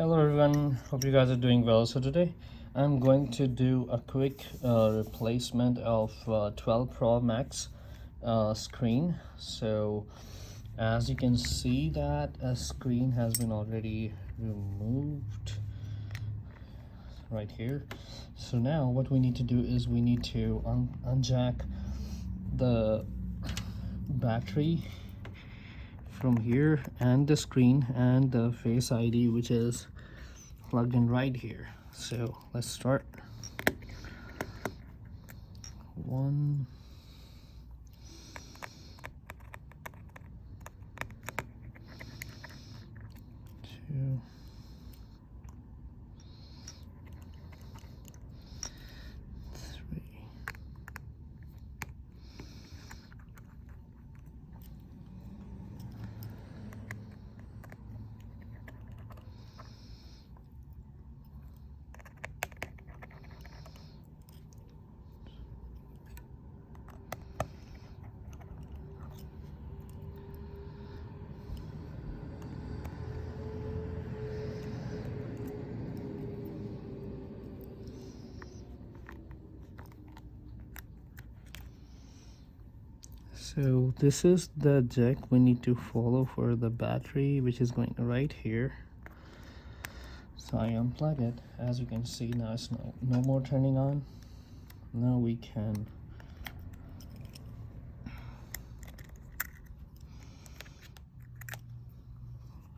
Hello everyone, hope you guys are doing well. So today I'm going to do a quick replacement of 12 Pro Max screen. So as you can see that a screen has been already removed right here. So now what we need to do is we need to unjack the battery from here and the screen and the Face ID, which is plugged in right here. So let's start. 1, 2, 3. So this is the jack we need to follow for the battery, which is going right here. So I unplug it. As you can see now, it's no more turning on. Now we can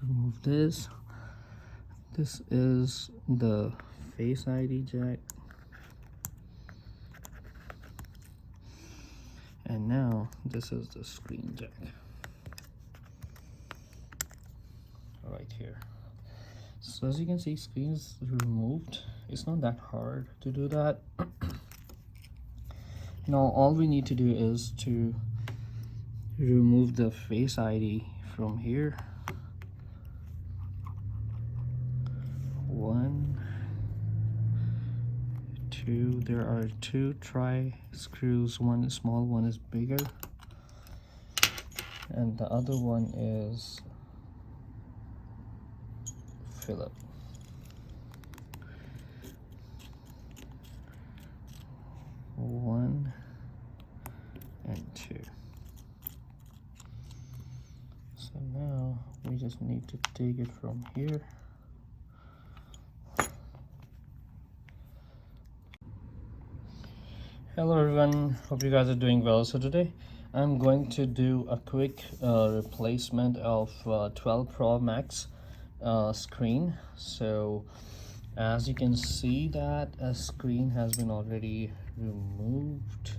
remove this. This is the Face ID jack. And now this is the screen jack right here. So as you can see, screen is removed. It's not that hard to do that. Now all we need to do is to remove the Face ID from here. 1, 2. There are 2 tri screws. One is small, one is bigger, and the other one is Philip. 1 and 2. So now we just need to take it from here. Hello everyone, hope you guys are doing well. So today I'm going to do a quick replacement of 12 Pro Max screen. So as you can see that a screen has been already removed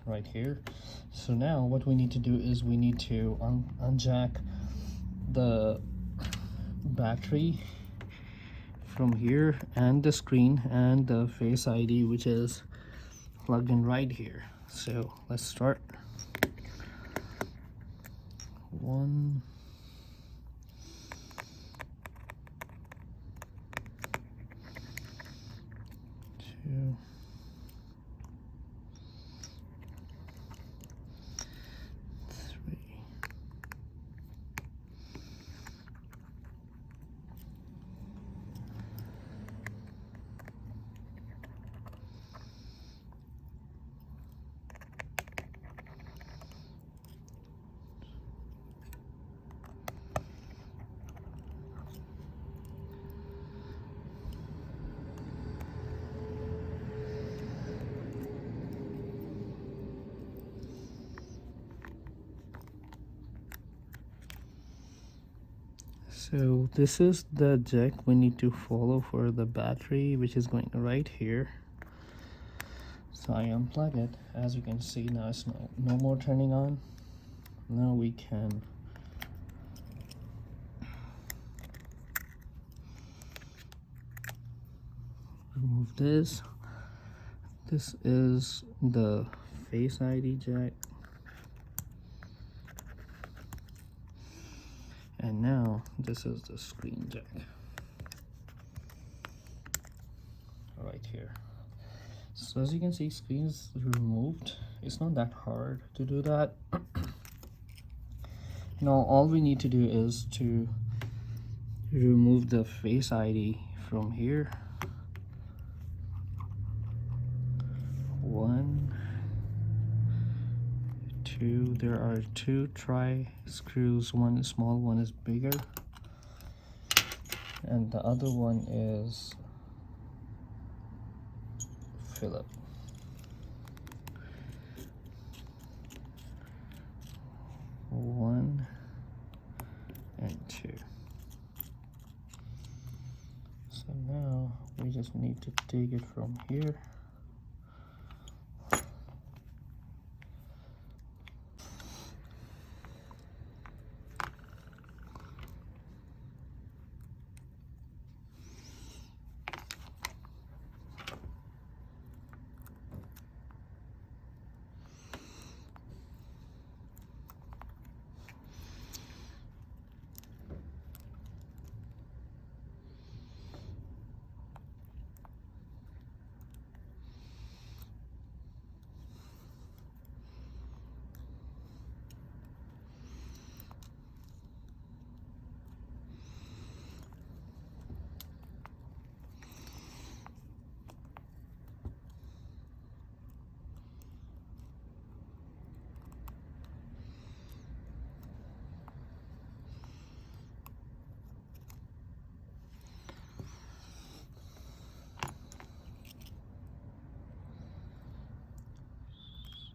right here. So now what we need to do is we need to unjack the battery from here and the screen and the Face ID, which is plugged in right here. So let's start. 1, 2, 3. So this is the jack we need to follow for the battery, which is going right here. So I unplug it. As you can see now, it's no more turning on. Now we can remove this. This is the Face ID jack. And now this is the screen jack right here. So as you can see, screen is removed. It's not that hard to do that. Now all we need to do is to remove the Face ID from here. One, two, there are two tri screws, one is small, one is bigger, and the other one is Philip. One and two. So now we just need to take it from here.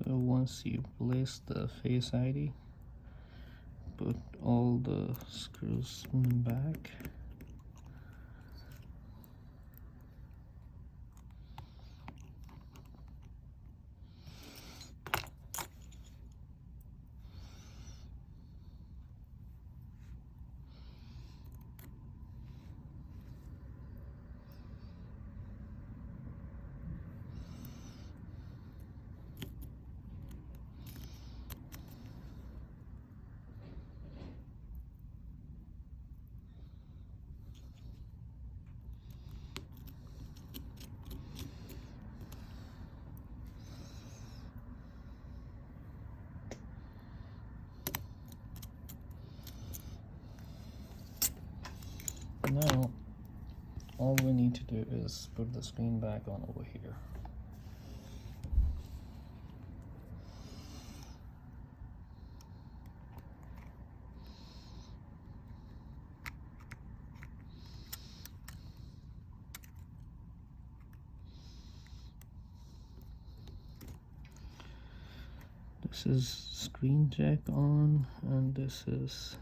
So once you place the Face ID, put all the screws back. Now, all we need to do is put the screen back on over here. This is screen jack on, and this is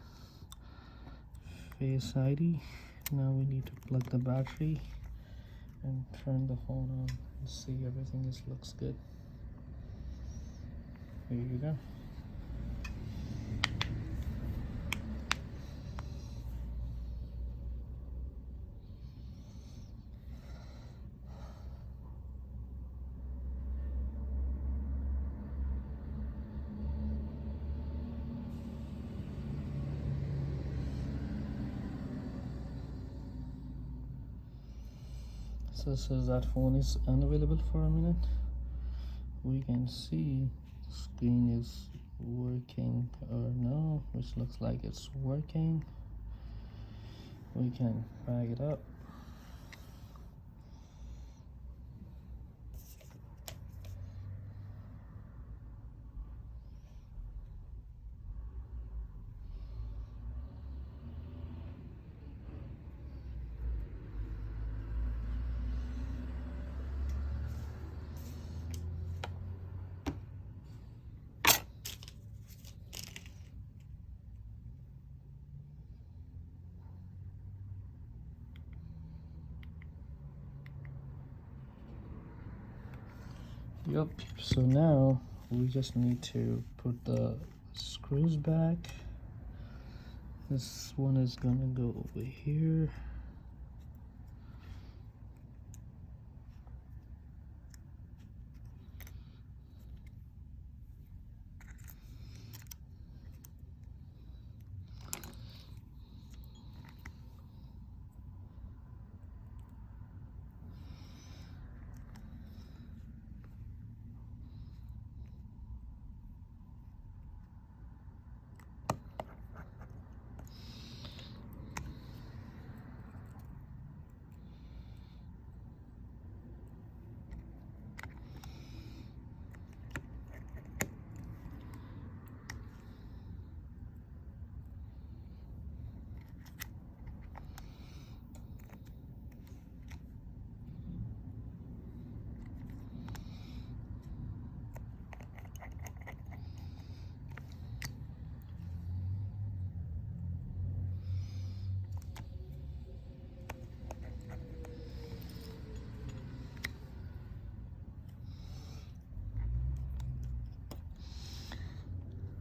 Face ID. Now we need to plug the battery and turn the phone on and see everything looks good. Here you go. So says that phone is unavailable for a minute. We can see the screen is working or no, which looks like it's working. We can back it up. Yep, so now we just need to put the screws back. This one is gonna go over here.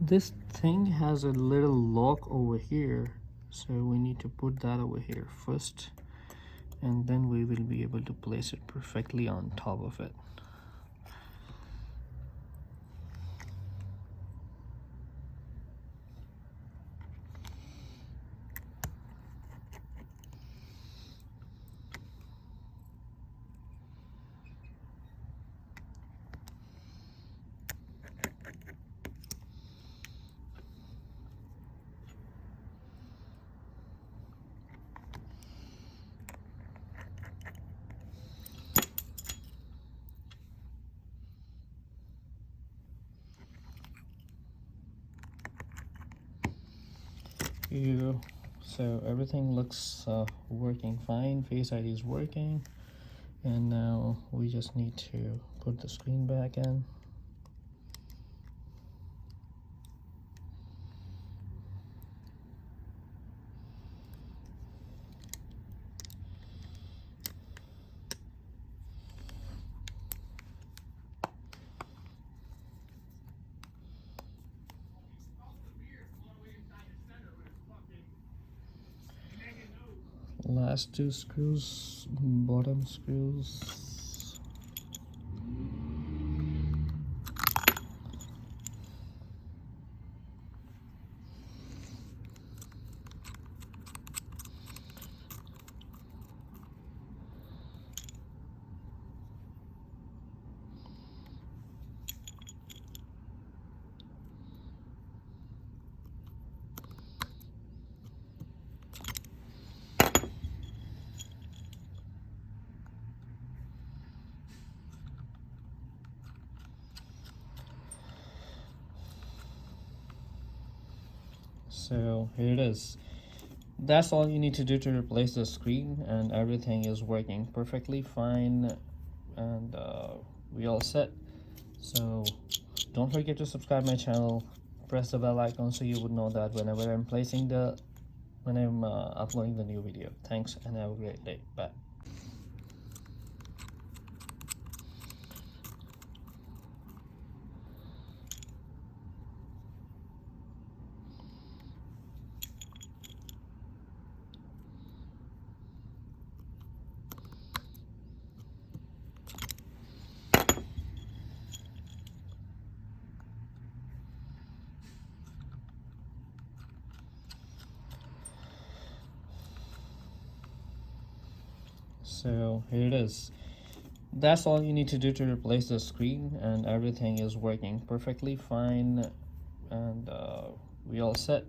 This thing has a little lock over here, so we need to put that over here first, and then we will be able to place it perfectly on top of it. So everything looks working fine. Face ID is working, and now we just need to put the screen back in. Last two screws, bottom screws. So here it is. That's all you need to do to replace the screen, and everything is working perfectly fine, and we all set. So don't forget to subscribe my channel, press the bell icon so you would know that whenever I'm uploading the new video. Thanks, and have a great day. Bye. So here it is. That's all you need to do to replace the screen, and everything is working perfectly fine, and we all set.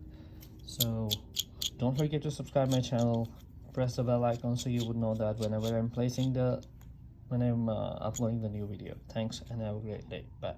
So don't forget to subscribe my channel, press the bell icon so you would know that whenever I'm uploading the new video. Thanks, and have a great day. Bye.